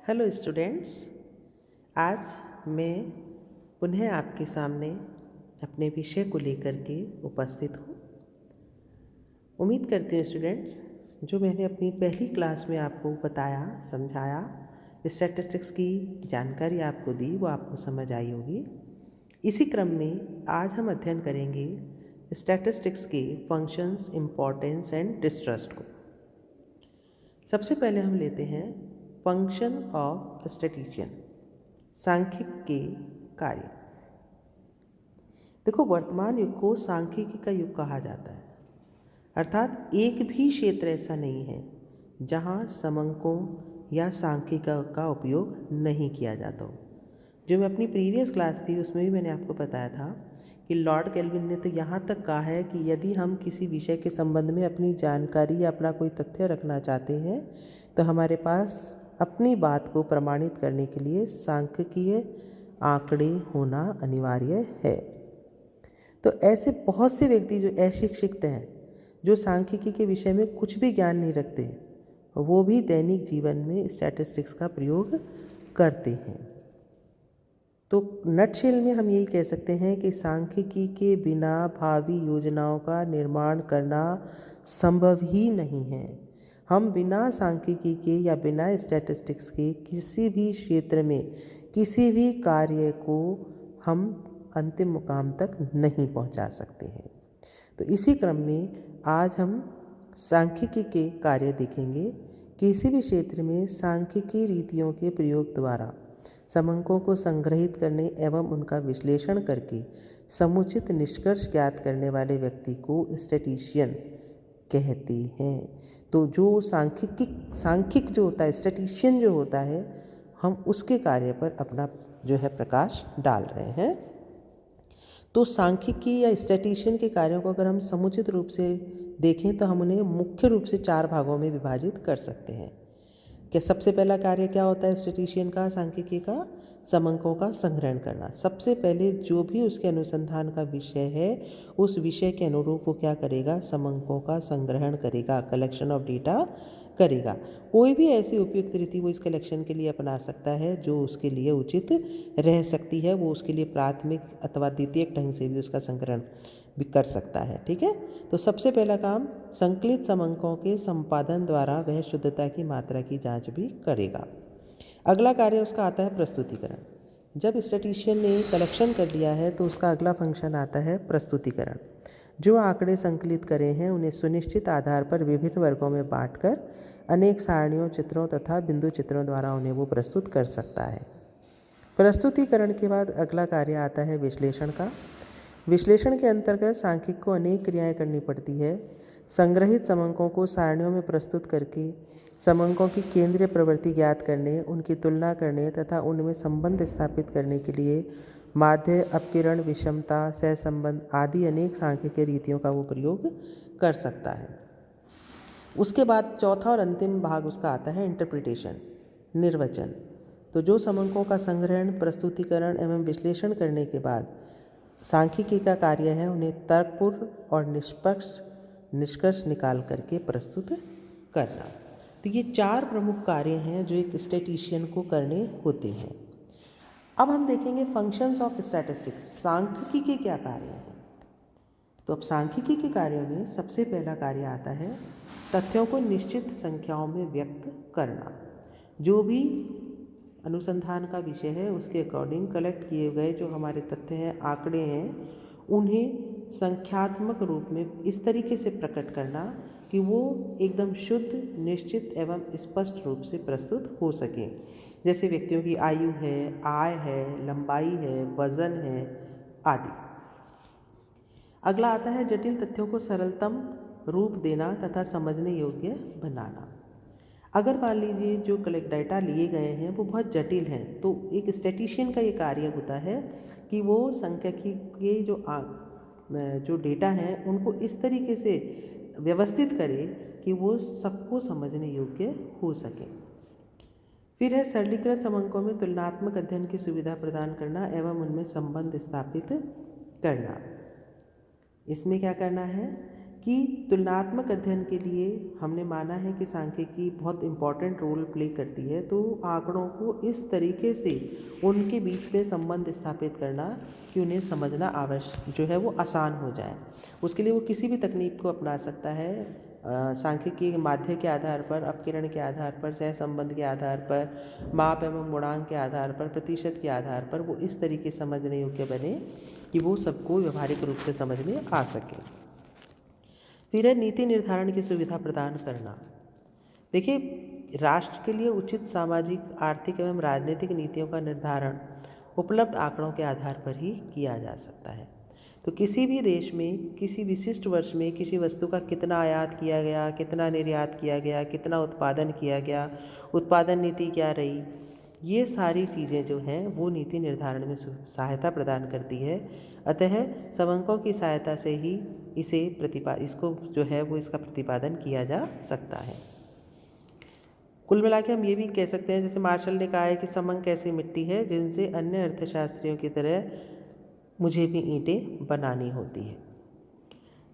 Hello students. आज मैं पुनः आपके सामने अपने विषय को लेकर के उपस्थित हूँ। उम्मीद करती हूँ स्टूडेंट्स, जो मैंने अपनी पहली क्लास में आपको बताया, समझाया, स्टैटिस्टिक्स की जानकारी आपको दी, वो आपको समझ आई होगी। इसी क्रम में आज हम अध्ययन करेंगे स्टैटिस्टिक्स के फंक्शंस, इम्पोर्टेंस एंड डिस्ट्रस्ट को। सबसे पहले हम लेते हैं फंक्शन ऑफ स्टैटिस्टिशियन, सांख्यिक के कार्य। देखो, वर्तमान युग को सांख्यिकी का युग कहा जाता है, अर्थात एक भी क्षेत्र ऐसा नहीं है जहाँ समंकों या सांख्यिकी का उपयोग नहीं किया जाता हो। जो मैं अपनी प्रीवियस क्लास थी उसमें भी मैंने आपको बताया था कि लॉर्ड केल्विन ने तो यहाँ तक कहा है कि यदि हम किसी विषय के संबंध में अपनी जानकारी या अपना कोई तथ्य रखना चाहते हैं तो हमारे पास अपनी बात को प्रमाणित करने के लिए सांख्यिकीय आंकड़े होना अनिवार्य है। तो ऐसे बहुत से व्यक्ति जो अशिक्षित हैं, जो सांख्यिकी के विषय में कुछ भी ज्ञान नहीं रखते, वो भी दैनिक जीवन में स्टैटिस्टिक्स का प्रयोग करते हैं। तो नटशेल में हम यही कह सकते हैं कि सांख्यिकी के बिना भावी योजनाओं का निर्माण करना संभव ही नहीं है। हम बिना सांख्यिकी के या बिना स्टैटिस्टिक्स के किसी भी क्षेत्र में किसी भी कार्य को हम अंतिम मुकाम तक नहीं पहुंचा सकते हैं। तो इसी क्रम में आज हम सांख्यिकी के कार्य देखेंगे। किसी भी क्षेत्र में सांख्यिकी रीतियों के प्रयोग द्वारा समंकों को संग्रहित करने एवं उनका विश्लेषण करके समुचित निष्कर्ष ज्ञात करने वाले व्यक्ति को स्टैटिस्टिशियन कहते हैं। तो जो सांख्यिक जो होता है, स्टैटिस्टिशियन जो होता है, हम उसके कार्य पर अपना जो है प्रकाश डाल रहे हैं। तो सांख्यिकी या स्टैटिस्टिशियन के कार्यों को अगर हम समुचित रूप से देखें तो हम उन्हें मुख्य रूप से 4 भागों में विभाजित कर सकते हैं। कि सबसे पहला कार्य क्या होता है स्टैटिस्टिशियन का, सांख्यिकी का? समंकों का संग्रहण करना। सबसे पहले जो भी उसके अनुसंधान का विषय है, उस विषय के अनुरूप वो क्या करेगा? समंकों का संग्रहण करेगा, कलेक्शन ऑफ डेटा करेगा। कोई भी ऐसी उपयुक्त रीति वो इस कलेक्शन के लिए अपना सकता है जो उसके लिए उचित रह सकती है। वो उसके लिए प्राथमिक अथवा द्वितीयक ढंग से भी उसका संग्रहण भी कर सकता है। ठीक है। तो सबसे पहला काम, संकलित समंकों के संपादन द्वारा वह शुद्धता की मात्रा की जांच भी करेगा। अगला कार्य उसका आता है प्रस्तुतिकरण। जब स्टैटिस्टिशियन ने कलेक्शन कर लिया है तो उसका अगला फंक्शन आता है प्रस्तुतिकरण। जो आंकड़े संकलित करे हैं उन्हें सुनिश्चित आधार पर विभिन्न वर्गों में बांटकर अनेक सारणियों, चित्रों तथा बिंदु चित्रों द्वारा उन्हें वो प्रस्तुत कर सकता है। प्रस्तुतिकरण के बाद अगला कार्य आता है विश्लेषण का। विश्लेषण के अंतर्गत सांख्यिक को अनेक क्रियाएं करनी पड़ती है। संग्रहित समंकों को सारणियों में प्रस्तुत करके समंकों की केंद्रीय प्रवृत्ति ज्ञात करने, उनकी तुलना करने तथा उनमें संबंध स्थापित करने के लिए माध्य, अपकिरण, विषमता, सहसंबंध आदि अनेक सांख्यिकीय रीतियों का वो प्रयोग कर सकता है। उसके बाद चौथा और अंतिम भाग उसका आता है इंटरप्रिटेशन, निर्वचन। तो जो समंकों का संग्रहण, प्रस्तुतिकरण एवं विश्लेषण करने के बाद सांख्यिकी का कार्य है उन्हें तर्कपूर्ण और निष्पक्ष निष्कर्ष निकाल करके प्रस्तुत करना। तो ये 4 प्रमुख कार्य हैं जो एक स्टैटिस्टिशियन को करने होते हैं। अब हम देखेंगे फंक्शंस ऑफ स्टैटिस्टिक्स, सांख्यिकी के क्या कार्य हैं। तो अब सांख्यिकी के कार्यों में सबसे पहला कार्य आता है तथ्यों को निश्चित संख्याओं में व्यक्त करना। जो भी अनुसंधान का विषय है उसके अकॉर्डिंग कलेक्ट किए गए जो हमारे तथ्य हैं, आंकड़े हैं, उन्हें संख्यात्मक रूप में इस तरीके से प्रकट करना कि वो एकदम शुद्ध, निश्चित एवं स्पष्ट रूप से प्रस्तुत हो सकें। जैसे व्यक्तियों की आयु है, आय है, लंबाई है, वजन है आदि। अगला आता है जटिल तथ्यों को सरलतम रूप देना तथा समझने योग्य बनाना। अगर मान लीजिए जो कलेक्ट डाटा लिए गए हैं वो बहुत जटिल हैं, तो एक स्टैटिस्टिशियन का ये कार्य होता है कि वो सांख्यिकी के जो डेटा हैं उनको इस तरीके से व्यवस्थित करे कि वो सबको समझने योग्य हो सके। फिर है सरलीकृत समंकों में तुलनात्मक अध्ययन की सुविधा प्रदान करना एवं उनमें संबंध स्थापित करना। इसमें क्या करना है कि तुलनात्मक अध्ययन के लिए हमने माना है कि सांख्यिकी बहुत इम्पॉर्टेंट रोल प्ले करती है, तो आंकड़ों को इस तरीके से उनके बीच में संबंध स्थापित करना कि उन्हें समझना आवश्यक जो है वो आसान हो जाए। उसके लिए वो किसी भी तकनीक को अपना सकता है, सांख्यिकी के माध्य के आधार पर, अपकिरण के आधार पर, सहसंबंध के आधार पर, माप एवं गुणांक के आधार पर, प्रतिशत के आधार पर वो इस तरीके समझने योग्य बने कि वो सबको व्यवहारिक रूप से समझ में आ सके। फिर है नीति निर्धारण की सुविधा प्रदान करना। देखिए, राष्ट्र के लिए उचित सामाजिक, आर्थिक एवं राजनीतिक नीतियों का निर्धारण उपलब्ध आंकड़ों के आधार पर ही किया जा सकता है। तो किसी भी देश में किसी विशिष्ट वर्ष में किसी वस्तु का कितना आयात किया गया, कितना निर्यात किया गया, कितना उत्पादन किया गया, उत्पादन नीति क्या रही, ये सारी चीज़ें जो हैं वो नीति निर्धारण में सहायता प्रदान करती है। अतः समंकों की सहायता से ही इसको जो है वो इसका प्रतिपादन किया जा सकता है। कुल मिला के हम ये भी कह सकते हैं, जैसे मार्शल ने कहा है कि समंक ऐसी मिट्टी है जिनसे अन्य अर्थशास्त्रियों की तरह मुझे भी ईंटें बनानी होती है।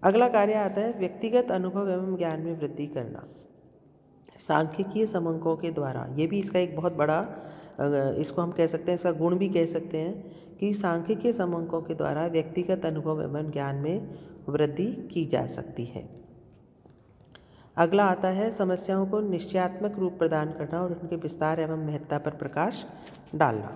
अगला कार्य आता है व्यक्तिगत अनुभव एवं ज्ञान में वृद्धि करना। सांख्यिकीय समंकों के द्वारा, ये भी इसका एक बहुत बड़ा इसको हम कह सकते हैं, इसका गुण भी कह सकते हैं कि सांख्यिकीय समंकों के द्वारा व्यक्तिगत अनुभव एवं ज्ञान में वृद्धि की जा सकती है। अगला आता है समस्याओं को निश्चयात्मक रूप प्रदान करना और उनके विस्तार एवं महत्ता पर प्रकाश डालना।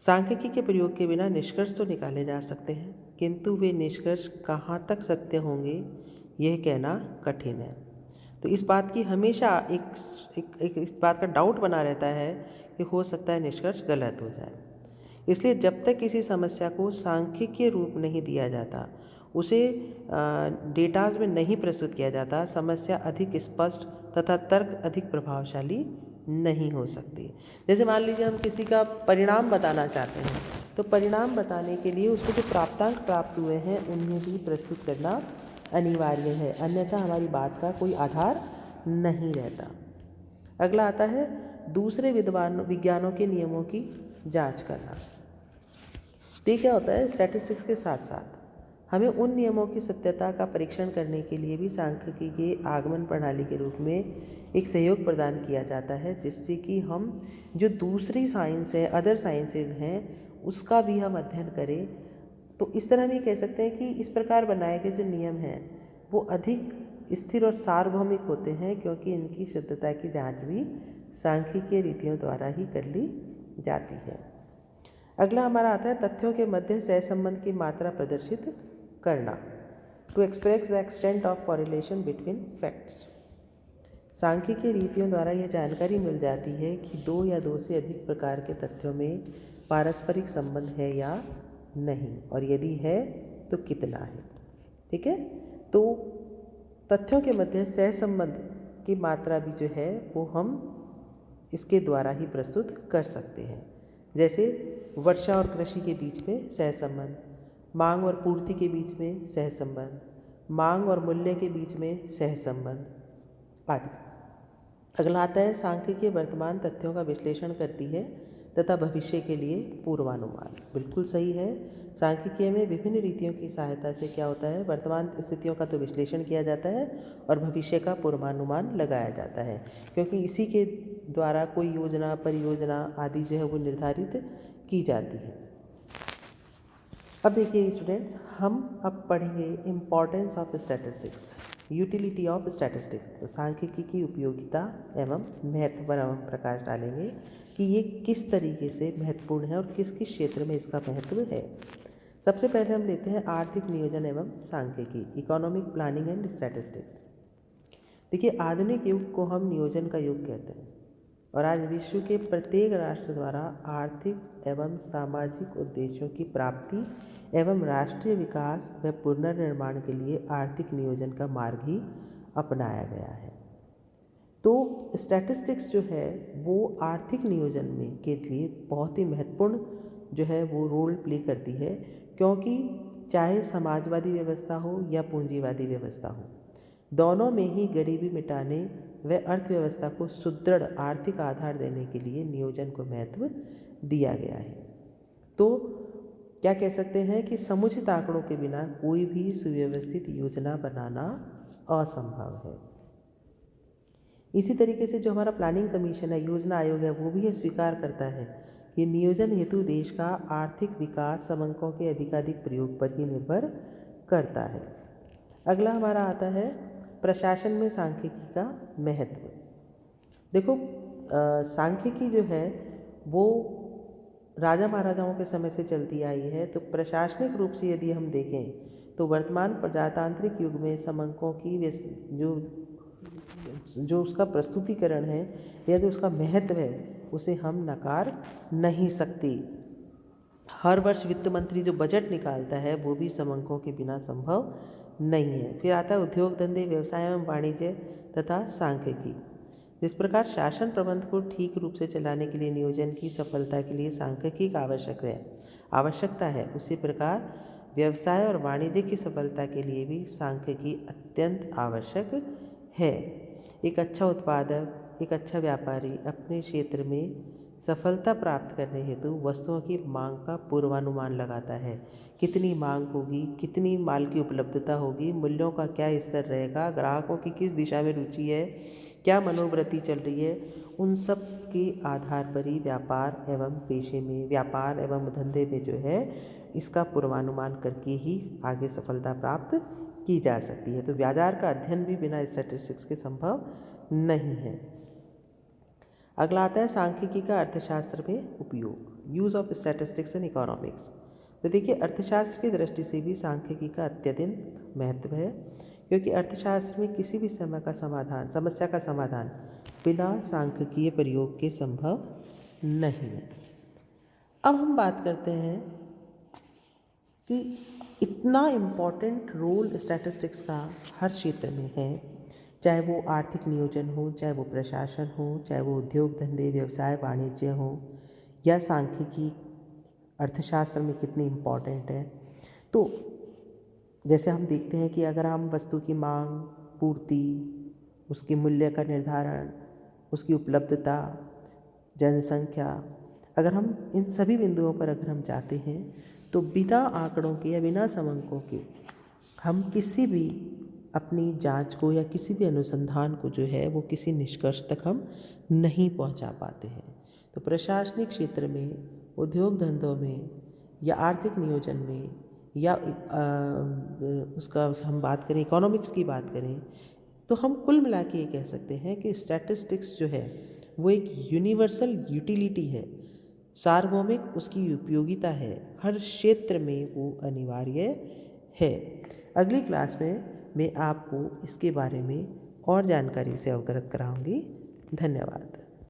सांख्यिकी के प्रयोग के बिना निष्कर्ष तो निकाले जा सकते हैं, किंतु वे निष्कर्ष कहाँ तक सत्य होंगे यह कहना कठिन है। तो इस बात की हमेशा इस बात का डाउट बना रहता है कि हो सकता है निष्कर्ष गलत हो जाए। इसलिए जब तक किसी समस्या को सांख्यिकीय रूप नहीं दिया जाता, उसे डेटाज में नहीं प्रस्तुत किया जाता, समस्या अधिक स्पष्ट तथा तर्क अधिक प्रभावशाली नहीं हो सकती। जैसे मान लीजिए हम किसी का परिणाम बताना चाहते हैं, तो परिणाम बताने के लिए उसको जो प्राप्तांक प्राप्त हुए हैं उन्हें भी प्रस्तुत करना अनिवार्य है, अन्यथा हमारी बात का कोई आधार नहीं रहता। अगला आता है दूसरे विज्ञानों के नियमों की जांच करना। तो क्या होता है, स्टैटिस्टिक्स के साथ साथ हमें उन नियमों की सत्यता का परीक्षण करने के लिए भी सांख्यिकी के आगमन प्रणाली के रूप में एक सहयोग प्रदान किया जाता है, जिससे कि हम जो दूसरी साइंस है, अदर साइंसेज हैं, उसका भी हम अध्ययन करें। तो इस तरह भी कह सकते हैं कि इस प्रकार बनाए गए जो नियम हैं वो अधिक स्थिर और सार्वभौमिक होते हैं, क्योंकि इनकी शुद्धता की जांच भी सांख्यिकीय रीतियों द्वारा ही कर ली जाती है। अगला हमारा आता है तथ्यों के मध्य सहसंबंध की मात्रा प्रदर्शित करना, to express the extent of correlation between facts. सांख्यिकीय रीतियों द्वारा यह जानकारी मिल जाती है कि दो या दो से अधिक प्रकार के तथ्यों में पारस्परिक संबंध है या नहीं, और यदि है तो कितना है। ठीक है, तो तथ्यों के मध्य सहसंबंध की मात्रा भी जो है वो हम इसके द्वारा ही प्रस्तुत कर सकते हैं। जैसे वर्षा और कृषि के बीच में सहसंबंध, मांग और पूर्ति के बीच में सहसंबंध, मांग और मूल्य के बीच में सहसंबंध आदि। अगला आता है सांख्यिकी वर्तमान तथ्यों का विश्लेषण करती है तथा भविष्य के लिए पूर्वानुमान। बिल्कुल सही है, सांख्यिकी में विभिन्न रीतियों की सहायता से क्या होता है, वर्तमान स्थितियों का तो विश्लेषण किया जाता है और भविष्य का पूर्वानुमान लगाया जाता है, क्योंकि इसी के द्वारा कोई योजना, परियोजना आदि जो है वो निर्धारित की जाती है। अब देखिए स्टूडेंट्स, हम अब पढ़ेंगे importance of statistics, utility of statistics. तो सांख्यिकी की उपयोगिता एवं महत्व पर हम प्रकाश डालेंगे कि ये किस तरीके से महत्वपूर्ण है और किस किस क्षेत्र में इसका महत्व है। सबसे पहले हम लेते हैं आर्थिक नियोजन एवं सांख्यिकी, इकोनॉमिक प्लानिंग एंड स्टैटिस्टिक्स। देखिए, आधुनिक युग को हम नियोजन का युग कहते हैं और आज विश्व के प्रत्येक राष्ट्र द्वारा आर्थिक एवं सामाजिक उद्देश्यों की प्राप्ति एवं राष्ट्रीय विकास व पुनर्निर्माण के लिए आर्थिक नियोजन का मार्ग ही अपनाया गया है। तो स्टैटिस्टिक्स जो है वो आर्थिक नियोजन में के लिए बहुत ही महत्वपूर्ण जो है वो रोल प्ले करती है, क्योंकि चाहे समाजवादी व्यवस्था हो या पूंजीवादी व्यवस्था हो, दोनों में ही गरीबी मिटाने व अर्थव्यवस्था को सुदृढ़ आर्थिक आधार देने के लिए नियोजन को महत्व दिया गया है। तो क्या कह सकते हैं कि समुचित आंकड़ों के बिना कोई भी सुव्यवस्थित योजना बनाना असंभव है। इसी तरीके से जो हमारा प्लानिंग कमीशन है, योजना आयोग है, वो भी ये स्वीकार करता है कि नियोजन हेतु देश का आर्थिक विकास समंकों के अधिकाधिक प्रयोग पर ही निर्भर करता है। अगला हमारा आता है प्रशासन में सांख्यिकी का महत्व। देखो, सांख्यिकी जो है वो राजा महाराजाओं के समय से चलती आई है। तो प्रशासनिक रूप से यदि हम देखें तो वर्तमान प्रजातांत्रिक युग में समंकों की जो उसका प्रस्तुतिकरण है या जो उसका महत्व है उसे हम नकार नहीं सकते। हर वर्ष वित्त मंत्री जो बजट निकालता है वो भी समंकों के बिना संभव नहीं है। फिर आता है उद्योग धंधे, व्यवसाय एवं वाणिज्य तथा सांख्यिकी। जिस प्रकार शासन प्रबंध को ठीक रूप से चलाने के लिए नियोजन की सफलता के लिए सांख्यिकी का आवश्यकता है, उसी प्रकार व्यवसाय और वाणिज्य की सफलता के लिए भी सांख्यिकी अत्यंत आवश्यक है। एक अच्छा उत्पादक, एक अच्छा व्यापारी अपने क्षेत्र में सफलता प्राप्त करने हेतु वस्तुओं की मांग का पूर्वानुमान लगाता है। कितनी मांग होगी, कितनी माल की उपलब्धता होगी, मूल्यों का क्या स्तर रहेगा, ग्राहकों की किस दिशा में रुचि है, क्या मनोवृत्ति चल रही है, उन सब के आधार पर ही व्यापार एवं धंधे में जो है इसका पूर्वानुमान करके ही आगे सफलता प्राप्त की जा सकती है। तो बाजार का अध्ययन भी बिना स्टैटिस्टिक्स के संभव नहीं है। अगला आता है सांख्यिकी का अर्थशास्त्र में उपयोग, use of statistics in economics. तो देखिए, अर्थशास्त्र की दृष्टि से भी सांख्यिकी का अत्यधिक महत्व है, क्योंकि अर्थशास्त्र में किसी भी समस्या का समाधान बिना सांख्यिकीय प्रयोग के संभव नहीं है। अब हम बात करते हैं कि इतना इम्पॉर्टेंट रोल स्टैटिस्टिक्स का हर क्षेत्र में है, चाहे वो आर्थिक नियोजन हो, चाहे वो प्रशासन हो, चाहे वो उद्योग धंधे, व्यवसाय वाणिज्य हो, या सांख्यिकी अर्थशास्त्र में कितनी इम्पॉर्टेंट है। तो जैसे हम देखते हैं कि अगर हम वस्तु की मांग, पूर्ति, उसके मूल्य का निर्धारण, उसकी उपलब्धता, जनसंख्या, अगर हम इन सभी बिंदुओं पर अगर हम जाते हैं तो बिना आंकड़ों के या बिना समंकों के हम किसी भी अपनी जांच को या किसी भी अनुसंधान को जो है वो किसी निष्कर्ष तक हम नहीं पहुंचा पाते हैं। तो प्रशासनिक क्षेत्र में, उद्योग धंधों में या आर्थिक नियोजन में या उसका हम बात करें, इकोनॉमिक्स की बात करें, तो हम कुल मिला के ये कह सकते हैं कि स्टैटिस्टिक्स जो है वो एक यूनिवर्सल यूटिलिटी है, सार्वभौमिक उसकी उपयोगिता है, हर क्षेत्र में वो अनिवार्य है। अगली क्लास में मैं आपको इसके बारे में और जानकारी से अवगत कराऊंगी। धन्यवाद।